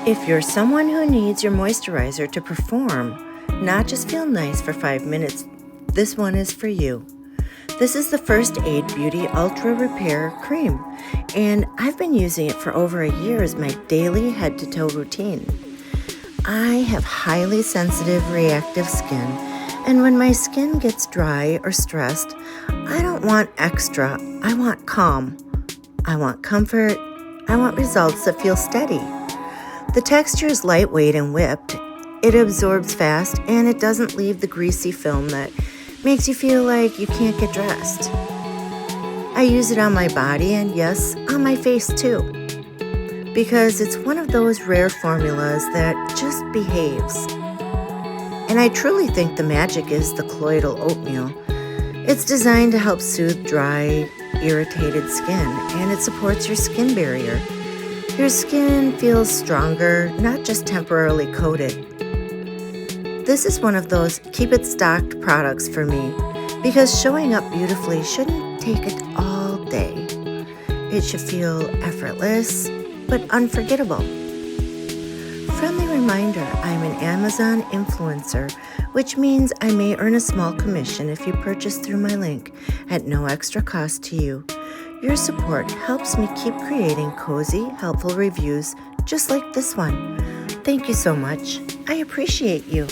If you're someone who needs your moisturizer to perform, not just feel nice for 5 minutes, this one is for you. This is the First Aid Beauty Ultra Repair Cream, and I've been using it for over a year as my daily head-to-toe routine. I have highly sensitive, reactive skin, and when my skin gets dry or stressed, I don't want extra, I want calm. I want comfort, I want results that feel steady. The texture is lightweight and whipped. It absorbs fast, and it doesn't leave the greasy film that makes you feel like you can't get dressed. I use it on my body and, yes, on my face too, because it's one of those rare formulas that just behaves. And I truly think the magic is the colloidal oatmeal. It's designed to help soothe dry, irritated skin, and it supports your skin barrier. Your skin feels stronger, not just temporarily coated. This is one of those keep it stocked products for me, because showing up beautifully shouldn't take it all day. It should feel effortless, but unforgettable. Friendly reminder, I'm an Amazon influencer, which means I may earn a small commission if you purchase through my link at no extra cost to you. Your support helps me keep creating cozy, helpful reviews just like this one. Thank you so much. I appreciate you.